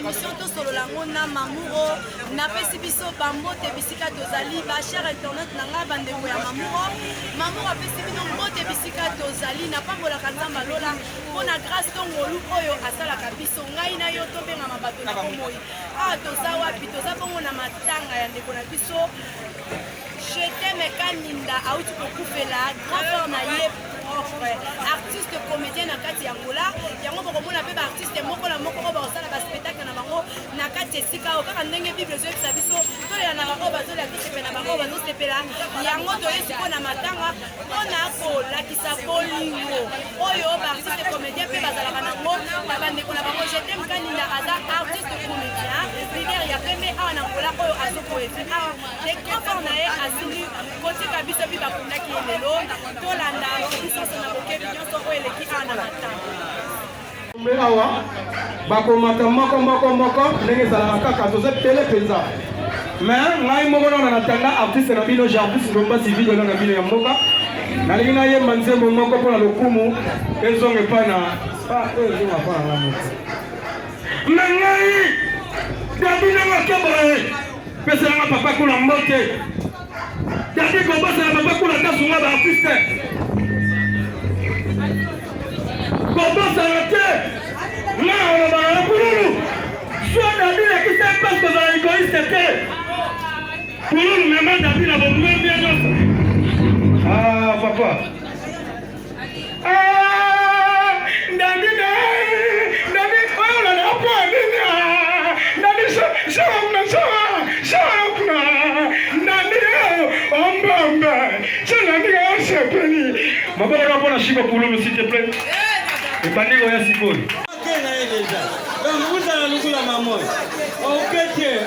émission to solo lango na Mamuro na pesi biso bambote bisika tozali ba cher internet na nga bandeko ya Mamuro apesi bino mbote bisika tozali na pambola kanzamba lola pona grâce to ngolu oyo asalaka biso ngai na yo to benga mabato na komoi toza wapi toza bongo na matanga ya ndeko na biso je t'aime kaninda auti kokufela grand frère na ye artiste comédien na kati ya ngola yango bokomona pe ba artiste moko na moko ko ba osala ba spectacle na bango na kati esika o kaka ndenge bible zo ebisa biso tolela na bango bazola kisepe na bango bazosepela yango toyesi mpo na matanga mpona kolakisa bolingo oyo ba artiste comédien pe bazalaka nango na bandeko na bango je t'aime kaninda aza artiste comédien leader ya pembe awa na ngola oyo azokoefi awa le grand frère na ye asili kotika biso mpe bakundaki ye lelo tolanda awa bakomata moko ndenge ezalaka kaka toza tele mpenza mais ngai moko nana natanga artiste na bino Jarvis Ngomba civil na bino ya mboka nalingi nayemba nzembo moko mpona lokumu ezonga epai na na ngai dabino makeboe peselanga papa kula mbote dadi kobosela papa kula tasunga baartiste kobosela te nga olobaka na kululu soit dadi lekisa mpasi kozala egoiste te kululu mema dadi na bomume bie nyonso papa dadi oyo lalapo nini dadi saamna dadi ombombe sanandika osepeli mabalaka mpona shiba kululu s'il te plaît ebandeko ya sikoli na ye deja donc uzala lukula mamoy okete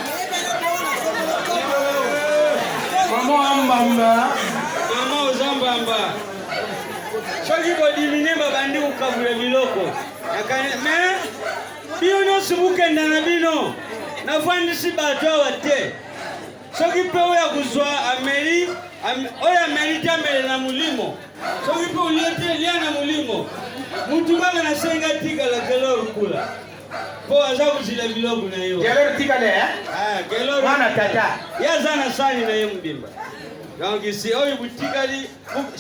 mamo ambamba mama ozambamba soki kodimine babandi kokabula biloko mais bino nyonso bukenda na bino nafandisi bato awa te soki mpe oyo kozwa ameri oyo amerite amele na molimo soki mpe olie te lia na molimo mutu kaka nasenga tikala kelor kula mpo aza kozila biloko na yo kelor tikale kelor wana tata ye aza na sani na ye mobimba donc isi oyo butikali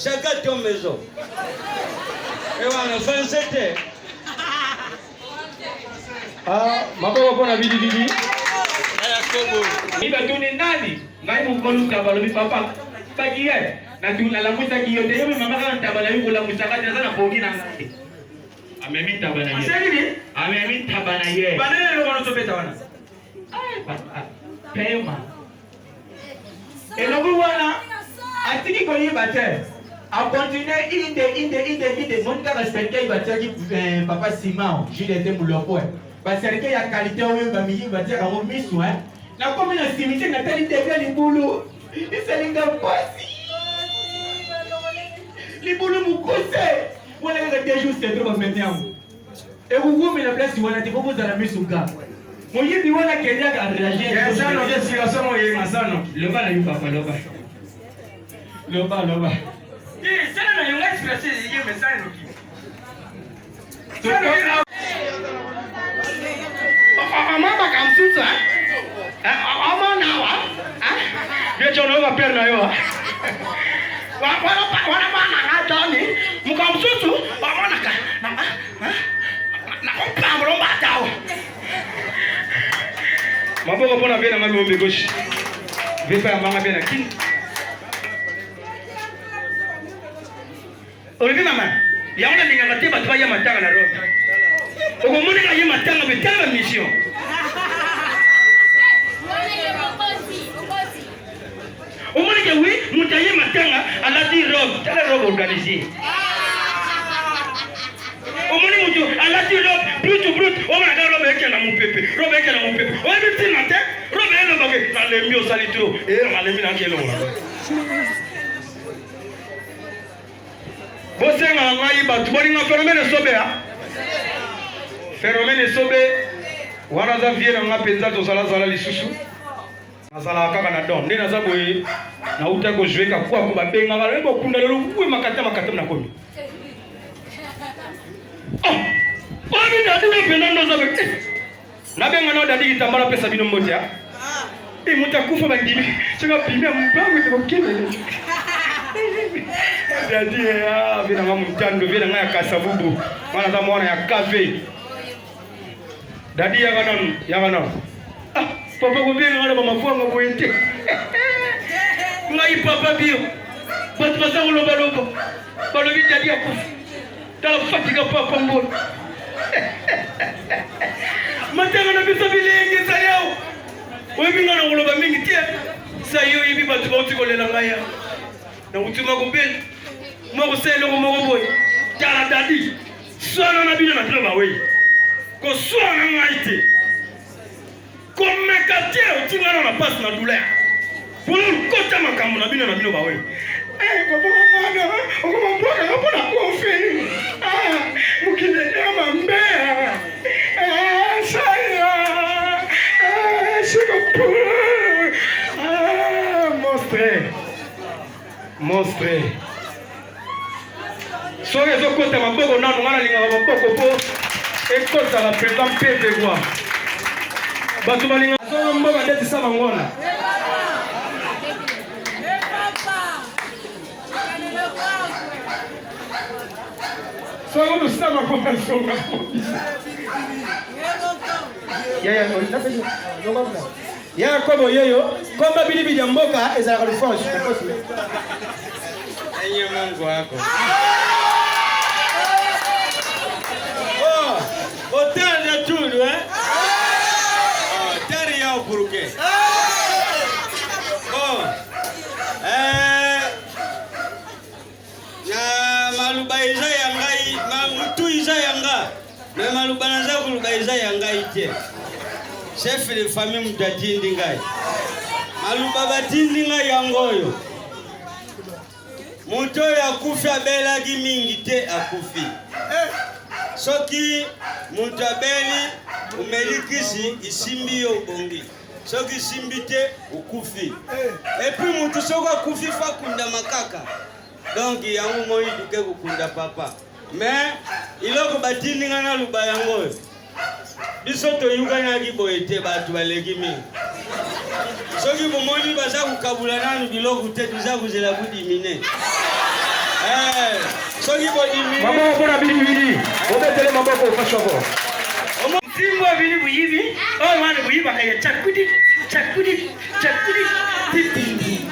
chaka to maison ewana fanse te maboko mpona bidibidi ibatuni nani ngai mukoluka balobi papa bakiye nalamusaki yo te yobi mama kaka ntabana yo kolamusaka te aza na pongi na ngai amemi ntaba na ye amemi ntaba na ye banene eloko nozobeta wana pema elobi wana atiki koyiba te akontinue inde moni kaka serikei batiaki papa simao jules te mulopwe baserikei ya kalite oyo bamiyingi batiaka yango misu nakomi na simite natali devia libulu esalinga mpasi libulu mukuse wana kaka 2 jours sedro bamene yango ekuvumi na place wana te bobozala misu ka moyibi wana kenyaka reagirasano loba na yo papa loba sana na yonga express ye message noki mama kamsusa ama nawa vyechono va perna yo wana bana ngatoni mukamsusu bamona ka na kompambo mbatao maboko pona bena ngabombe goshi vepa ya manga bena kin Olivia mama, yaona ninga tiba twa matanga na roho. Okomoni ka ye matanga betanga mission. Omoni ke oui, mutaye matanga alati robe, tala robe organisée. Omoni mutu alati robe, brut, o mona ka robe ekela mu pepe. O ebi tinate, robe eno bage na lembi o salitro. Na lembi na kelo wala. Bosenga ngai batu bolinga phénomène sobe wana za vie na nga penza to sala lisusu nasala kaka na don nde naza boye na uta ko jouer ka kwa ko babenga ba lebo kunda lelo kuwe makata na komi Oni na dile penda ndo zabe nabenga na dadi kitambala pesa bino mbote ah mutakufa bandimi chaka bimia mbango ndokimele dadi ah vina ngamu mtando vina ngaya kasabubu mana za mwana ya cafe dadi ya kana ah papa kubenga ngala mama fuanga boyete ngai papa bio batu basango loba loba balobi dadi akufa tala fatika papa mbona matanga na biso bilenge sa yao oyiminga na ngoloba mingi tie sa yo yibi batu bauti kolela ngaya na utuma kumbele moko selo ko moko boy tala dadi sona na bino na bino bawe ko sona ngaite ko mekatie utinga na passe na douleur polo kota makambo na bino bawe papa mwana okomboka ngapona kofeni mukile ya mambea saya monstre soki ezokota maboko nano ngana lingaka maboko mpo ekotala mpenza mpete kwa bato balingaka soko mboka ndetisa bangona soko lusama kwa songa ya kobo yeyo komba bilibi ya mboka ezalaka lufonse enye Mungu wako otanda tulu tari yao puruke na maluba iza yangai mutu iza yanga na maluba naza kuluba iza yangai te chef de famille mutatindi ngai maluba batindi ngai yangoyo muto yakufi abelaki mingi te akufi soki muto abeli umelikisi isimbi yo bongi soki simbi te ukufi epi mutu soko akufi fakunda makaka donc yango moi duke kukunda papa mais iloko batindi ngai na luba yangoyo biso toyukanaki boye te bato baleki mingi soki bomoni baza kokabula nanu biloko te tuza kozela kodimine soki bodimine maboko mpona bilibili obetele maboko ofashoko nsimbo abili buyibi oyo wana buyibaka ya chakudi titindi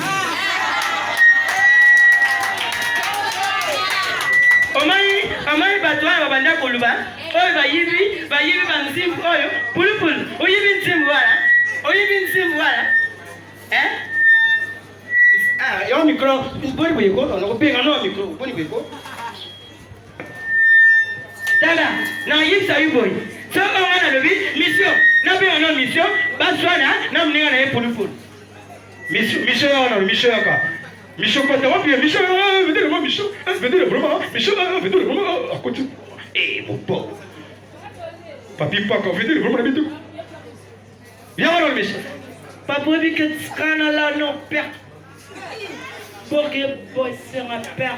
Omai bato wana babanda koluba oyo bayibi banzimbu oyo pulupulu oyibi nzimbu wala yo micro boni buyeko nakobenga no micro boni buyeko tala na yibisa yuboyi so ongana lobi mission nabenga no mission baswana na mninga na ye pulupulu mission wana mission yaka mission kota wapi mission vedele mo mission vedele vraiment mission vedele vraiment akoti mon pauvre papi paka vedele vraiment na bitu bien alors mission papo bika skana la no père pour que boy sera père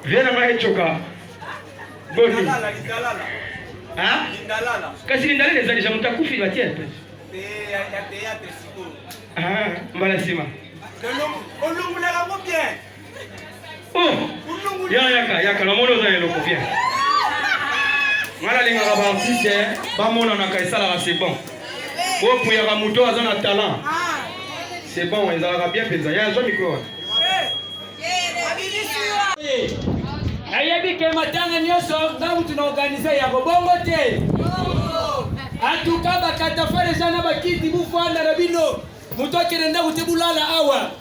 viens na choka boni ah kasi ndalala ezali jamu takufi batia pe mbala sima olungulaka mo bien yaka na mono za eloko bien ngala lingaka ba artiste bamona na kaisala c'est bon opuyaka muto aza na talent c'est bon ezalaka bien penza ya zo micro ayebi ke matanga nyonso ngamu tunaorganize ya bongo te atuka bakatafale eza na bakiti bufanda na bino moto akende ndako te bulala awa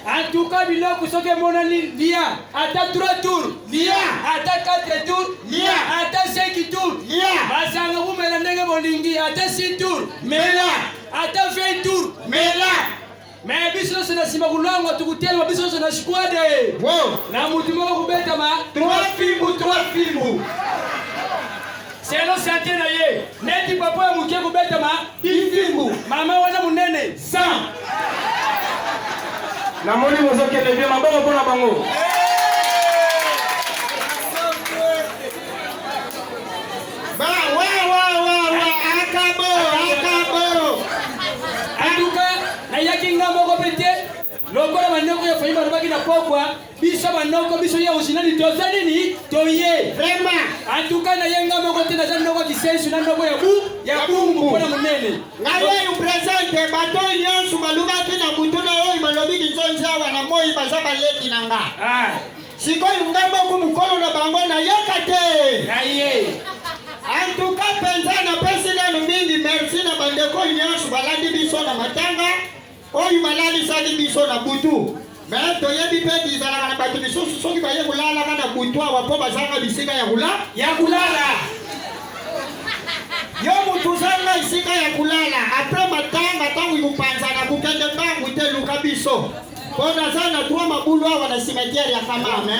atuka biloko soki emonani lia ata 3 tours lia ata 4 tours lia ata 5 tours lia basanga bumela ndenge bolingi ata 6 tours mela ata 20 tours mela mais biso c'est na sima kulangwa tukutela biso c'est na squad na mutu moko kubeta ma 3 films c'est no santé na ye neti papa ya muke kubeta ma 10 films mama wana munene 100 namoni bozokende bien maboko mpona bango. Yakinga moko pete lokola banoko ya faima baki na pokwa biso banoko biso ya usinani tozali ni toye vraiment antuka na yenga moko tena za ndoko kisensu na ndoko ya bumbu pona munene ngaye yu presente bato nyonso maluka kina mutuna oyi malobi kinzonza wana moi bazaba leki nanga sikoyi ngambo kumukolo na bango na yakate aye antuka penza na president mingi merci na bandeko nyonso balandi biso na matanga oyo malali sali biso na butu mais toyebi mpe dizalaka na bato misusu soki baye kolalaka na butu awa mpo bazanga bisika ya kulala yo mutu zanga esika ya kulala apres matanga ntango ikupanzana bukende mbangu te luka biso mpo naza na 3 mabulu awa na cimetiere ya kamame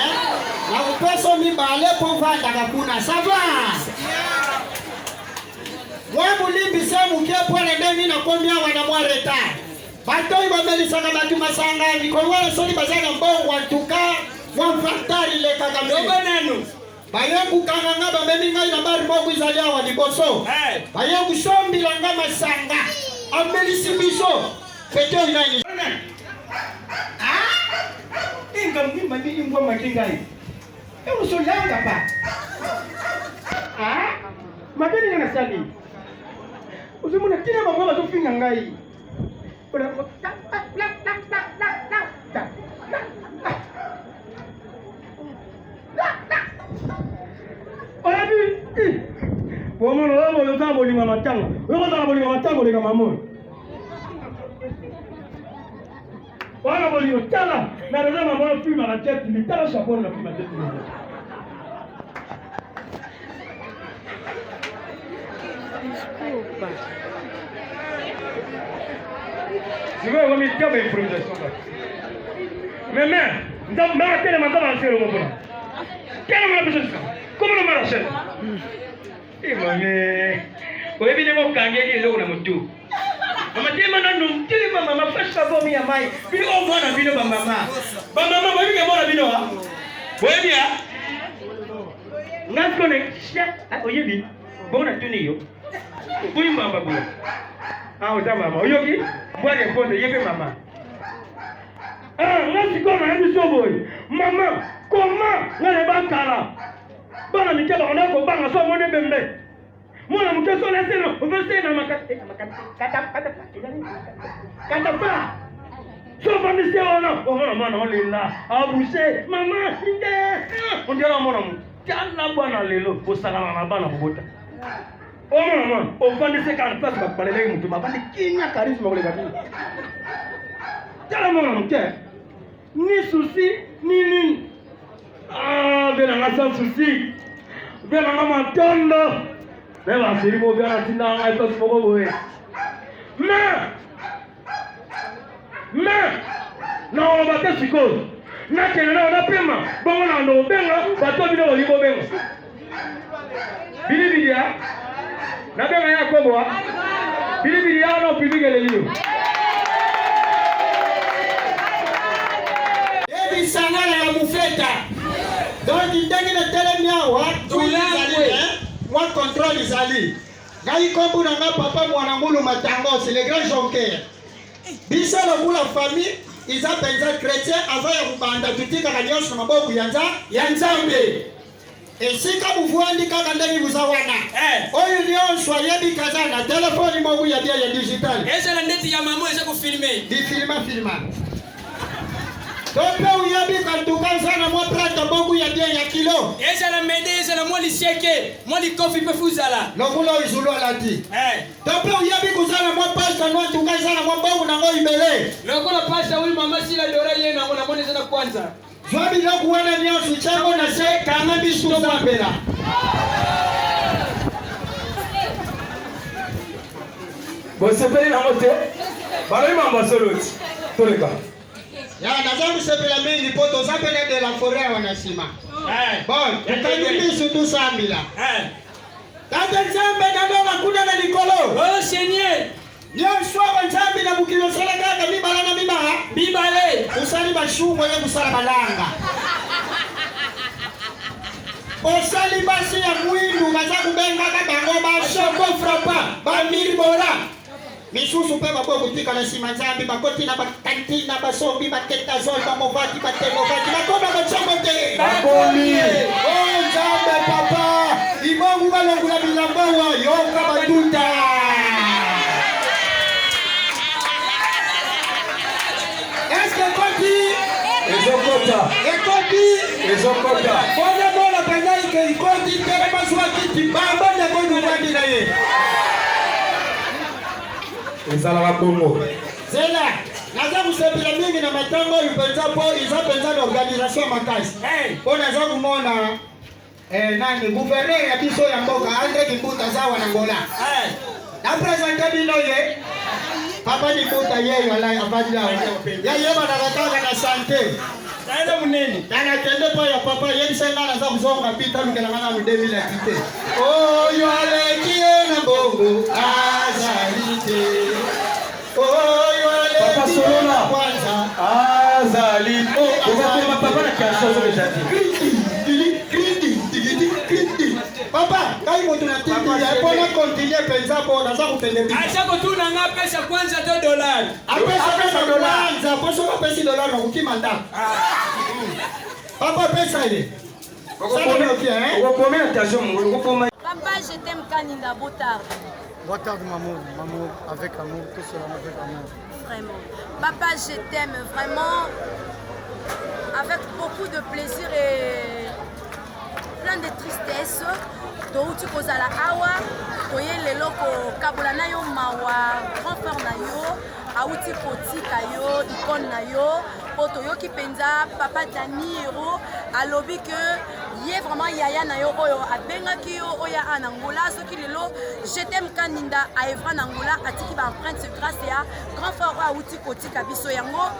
na kupeso mibale mpo vandaka kuna sava mwa mulimbi se muke pole ndenge nakomi awa na mwa retard batoi bamelisaka bato masanga mikolo wana soni baza na mbongo antuka mwa mfaktari lekaka nanu baye kukanganga bamemi ngai na bari moko izali awa liboso baye kusombila nga masanga amelisi biso pete oyo nani inga mgimba ndi imbwa makingai eusolanga pa mabeni nga nasali uzimuna tina bango bazofinga ngai Woman, I'm going to tell you my tongue. We're going to tell you my tongue with my mom. What about you? Tell her. Now, I'm going to film and check me. Tell us about the film and check me. Je vais vous mettre une improvisation. Mais, dans ma télé, ma table, c'est le moment. Quelle est la personne? Comment on va la chaîne? Wewe ni mkangeje leo na mtu. Mama tema na numtili mama fresh bomi ya mai. Bili o mwana bino mama. Ba mama wewe ke mwana bino ha. Wewe bia. Ngasko ne sha oyebi. Bona tuni yo. Kuyi mama bula. Oza mama. Oyoki? Bwana ponde yebe mama. Ngasi kona hebi soboy. Mama, koma ngale bakala. Bana mikeba onako banga so mone bembe. Mwana mkeso na seno, uvese na kata pa. So bani se ona, mwana olila. Abuse, mama, inde. Ondiala mwana mu. Tala bwana lelo, osala na bana bobota. Mwana, ovandi se kana place ba balele mutu, mabandi kinya charisme kole bani. Tala mwana mke. Ni souci, ni. Bena ngasa souci. Bena ngama tondo. Beba siribo bena tinda ngai pas moko boye. Na on va te siko. Na kenana na pema. Bongo na ndo benga, bato bino libo benga. Bili ya. Na benga ya kobo. Bili ya no pibigele lio. Ebi sangala ya mufeta. Donc ndenge na telemia wa tulangwe. Moi contrôle izali. Ngai kombu na nga papa mwana ngulu matango, c'est le grand jonqueur. Bisa la mula famille, isa penza chrétien avant ya kubanda tutika kanyoso maboku ya nzambe. Esika buvuandi kaka ndenge buzawana. Oyo nyonso yebi kazana telefoni mobu ya dia ya digital. Esa la ndeti ya maman esa ko filmer. Di filma. Dope uyabi kantuka sana mwa prata boku ya dia ya kilo. Esa la mede esa la mwa li sheke, mwa li kofi pe fuzala. Lokulo izulu alati. Dope uyabi kuzana mwa pasta nwa tuka sana mwa boku na ngo ibele. Lokulo pasta uli mama sila dora yena mwana mwana sana kwanza. Zwabi loku wana nyosu chango na se kama bisu zambela. Bosepeli na mote. Balo imamba soloti. Toleka. Ya nazangu sepela mingi poto zapene de la forêt wanasima. Bon, tukanyumbi sutu sambila. Tata nzambe nadonga kuna na likolo. Oh Seigneur. nyonso awa nzambe na mokili osala kaka mibala na mibale osali bashungu ye kosala balanga osali basi ya mwindu baza kubengaka bango bashoko frapa bamirbola misusu mpe bakoki kotika na nsima nzambe bakoti na bakantina basombi batetazole bamovati batemovati bakoma bacoko te bakomi o nzambe papa ibongu balongula bilambowa yoka batuta eske ekoti ezokota bona bona pengaike ikoti mpere bazwa kiti babandakonduvandi na ye ezalaka bongo zela naza kosepela mingi na matango oyo mpenza mpo eza mpenza na organisation makasi mpo naza komona nani guverner ya biso ya mboka andre kimbuta aza wana ngola napresente bino ye papa kimbuta yeyo avandi awa yayebanaka kaka na sante Saida munene. Nakende pa ya papa yebisenga naza kuzonga pita lukelanga na 2000 te. Oh yo aleki na bongo azalite. Oh yo aleki papa solona kwanza azali. Ukakoma papa na kiasi zote jati. Kriti. Papa, kai moto na tiki ya pona continuer penza po naza kupende bi. Acha kutuna nga pesa kwanza $2. Apesa $2. Poso ka pesa $1 na kukimanda. Papa pesa ile. Papa, je t'aime Kaninda Botard. Botard maman, maman avec amour, tout cela avec amour. Vraiment. Papa, je t'aime vraiment avec beaucoup de plaisir et plein de tristesse. Touti kozala awa, toye lelo ko kabola na yo mawa, grand frère na yo, auti kotika yo, icône na yo, poto yo ki penza papa Dani Hero alobi que ye vraiment yaya na yo oyo abengaki yo oya anangola soki lelo je t'aime Kaninda a Evra Nangola atiki ba empreinte se grâce ya grand frère auti kotika biso yango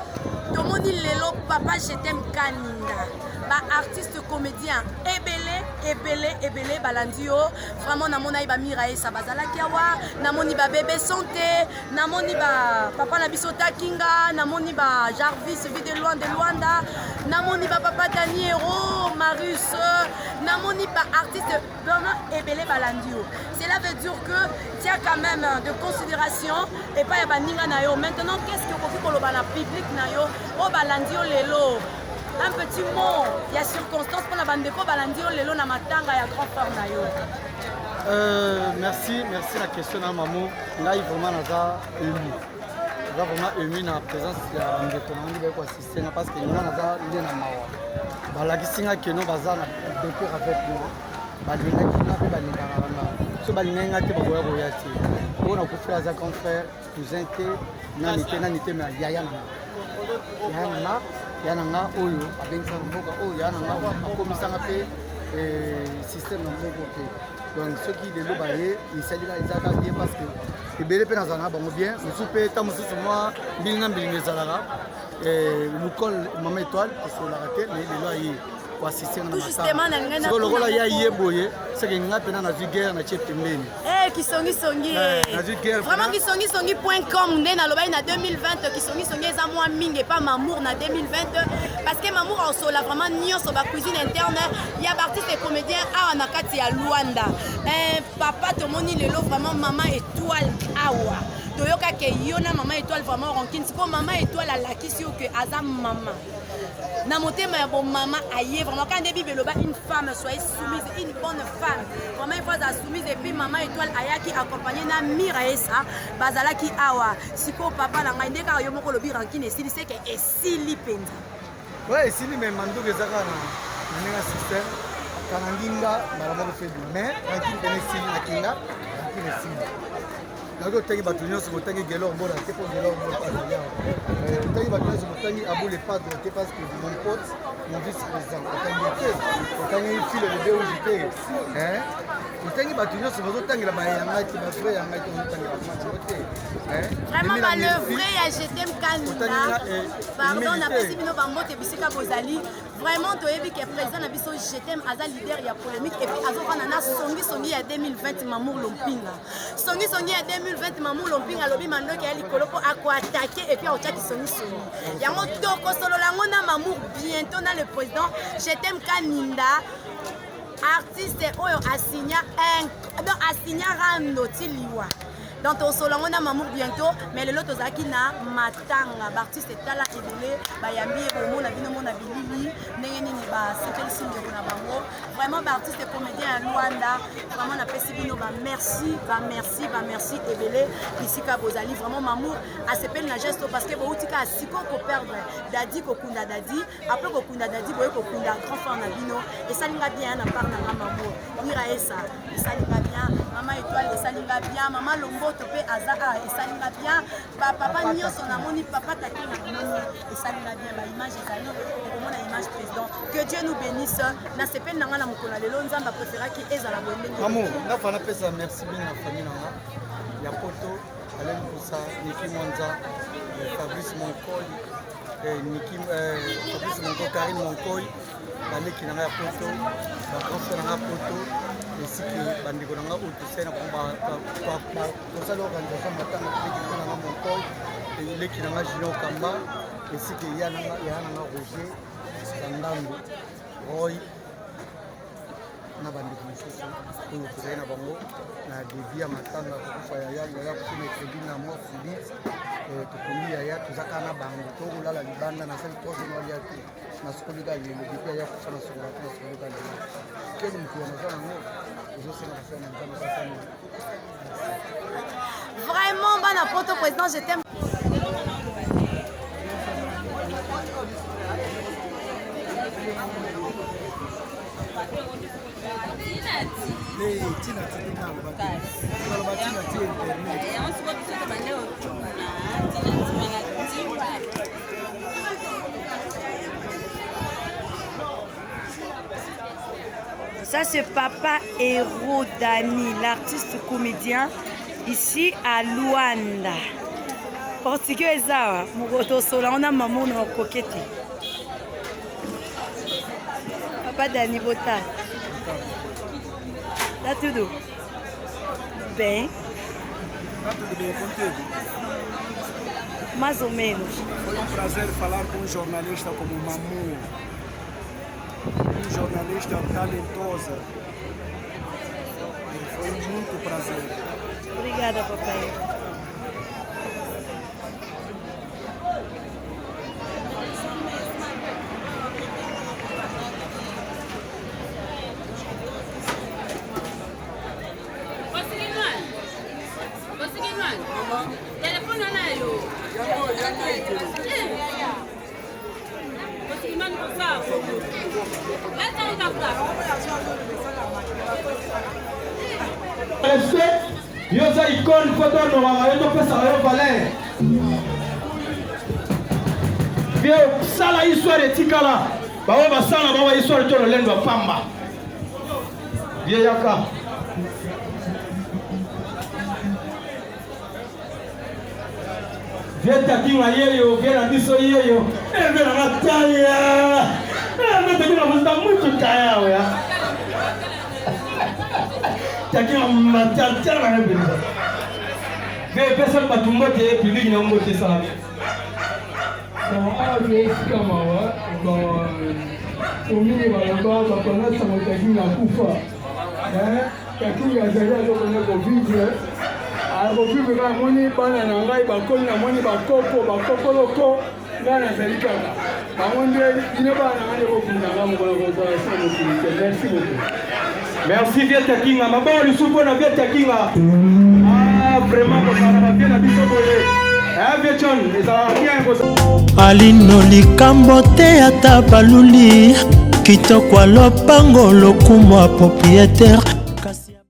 tomoni lelo papa je t'aime Kaninda. Ba artiste comédien ebele balandi yo vraiment namona ba Mirae Sabazalaki awa namoni ba bébé santé namoni ba papa na biso Takinga namoni ba Jarvis vide loin de Luanda namoni ba papa Dani Hero Marius namoni ba artiste vraiment ebele balandi yo. Cela veut dire que tu as quand même de considération et pas ya baninga na yo. Maintenant qu'est-ce que koki koloba na public na yo o balandi yo lelo. Un petit mot, il y a circonstance pour la bande de balandi yo lelo na matanga ya grand frère na yo. Merci la question à maman. Là il vraiment naza ému. Naza vraiment ému na présence ya ndeko na ndi ko assister na parce que nous naza ndé na mawa. Balaki singa que nous baza na décor avec nous. Balinga kina pe balinga na. So balinga te baboya boya ti. On a ko frère za grand frère, cousin te, na nité mais yaya na. Yananga oyo abenza mboka oyo yananga akomisanga pe système na mboka pe donc ceux qui lelo baye isalika ezaka bien parce que ebele pe nazana bango bien musu pe ta musu moi bilinga bilinga ezalaka lukol mama étoile parce la raté mais lelo ayi pour assister na matanga c'est lokola ya yeboye c'est que nga pena na guerre na chef pembeni Kisongi vraiment kisongi.com nde na lobai na 2020 kisongi eza moi mingi pas Mamour na 2020 parce que Mamour en sola vraiment nyonso ba cuisine interne ya ba artiste et comédien awa na kati ya Luanda papa tomoni lelo vraiment maman étoile awa toyoka ke yona maman étoile vraiment rankine siko maman étoile alakisi yo que aza maman na motema ya bon maman aye vraiment quand début beloba une femme soyez soumise une bonne femme vraiment il faut être soumise et puis maman étoile ayaki accompagné na Miraesa bazalaki awa siko papa na ngai ndeka yo moko lobi rankine esili c'est que esili penza ouais esili mais manduka ezaka na ninga système kana nginga balaba ko fait mais rankine kene esili na kinga rankine esili nako tangi batu nyonso botangi gelo mbona te po gelo mbona tangi batu nyonso botangi abou les padres te parce que mon pote mon vice-président botangi file de deux jours hein botangi batu nyonso bozotangela bayanga ti ba frère yanga ti botangi batu hein vraiment le vrai ya je t'aime Kaninda pardon na pesi bino bango te bisika bozali Vraiment toyebi que président na biso je t'aime aza leader ya polémique et puis azokana na songi ya 2020 Mamour Lompinga. Songi ya 2020 Mamour Lompinga lobi mandoki ya likolo po ako attaquer et puis autiaki songi. Yango toko solo lango na Mamour bientôt na le président je t'aime Kaninda artiste oyo asigna rando tiliwa. Donc au solongo na Mamour bientôt mais le lot ozaki na matanga artiste tala ebele bayambi bomo na bino mona bilili ndenge nini ba sepeli singe na bango vraiment ba artiste comédien à Luanda vraiment na pesi bino ba merci ebele bisika bozali vraiment Mamour a sepeli na geste parce que boutika siko ko perdre dadi ko kunda dadi après ko kunda dadi boye ko kunda grand frère na bino et ça linga bien na part na Mamour ira esa ça linga bien maman étoile ça linga bien maman Lombo topé azaka et ça linga bien papa nyonso na moni papa taki na moni et ça linga bien ba image ezali comme na image président que Dieu nous bénisse na sepeli nanga na mokona lelo nzamba préféra ki ezala boyende Mamour na fana pesa merci bien na famille nanga ya poto Alain Poussa Niki Monza Fabrice Monkoli Fabrice Monkoli Karine Monkoli baleki nanga ya poto ba transfert nanga poto ainsi que bandeko nanga utusena komba kosala organisation matanga leki nanga Monkoli leki nanga Junior Kamba ainsi que ya nanga Roger Sandambo Roy na bandeko mosusu oyo tozali na bango na devi ya matanga kokufa yaya kusina ekredi na mwa Philippe tokomi yaya tozaka na bango tokolala libanda na sali troisième alia te na sokolika lelo depi yaya kufa na sokolaka na sokolika lelo kele motu ya naza nango ozosenga kosala na nzambe basani vraiment bana poto président je t'aime. Ça c'est Papa Héros Dani, l'artiste comédien ici à Luanda. Portugais ça, Mogoto Sola, on a maman na coquette. Papa Dani Bota. Tá tudo bem? Tá tudo bem contigo? Mais ou menos. Foi prazer falar com um jornalista como Mamour. Um jornalista talentosa. Foi muito prazer. Obrigada, papai. Yosa icône photo no yo pesa yo valer. Vieux sala histoire etikala. Bawo basala bawo histoire to lendo pamba. Vieux yaka. Vieux takinga yeyo, vieux na biso yeyo. Vieux na Natalia. Vieux takinga musta muito kaya ya. Takinga matata na ngebe. Vieux pesa batumbote public na ngote sala. Kama umini balamba bakonasa motakinga kufa. Takinga zalia lokona kovivre. Akovivre kaka moni bana na ngai bakoli na moni bakokoloko nga nazali kaka. Bango nde bino bana na ngai kokundanga mokolo kozala sa mokulike. Merci beaucoup. Merci Vieux Takinga. Mabao lisupo na Vieux Takinga. Vraiment kosala bien na biso boye. Vieux John, ezala bien kosala. Alino likambo te ata baluli kitoko lopango lokumo propriétaire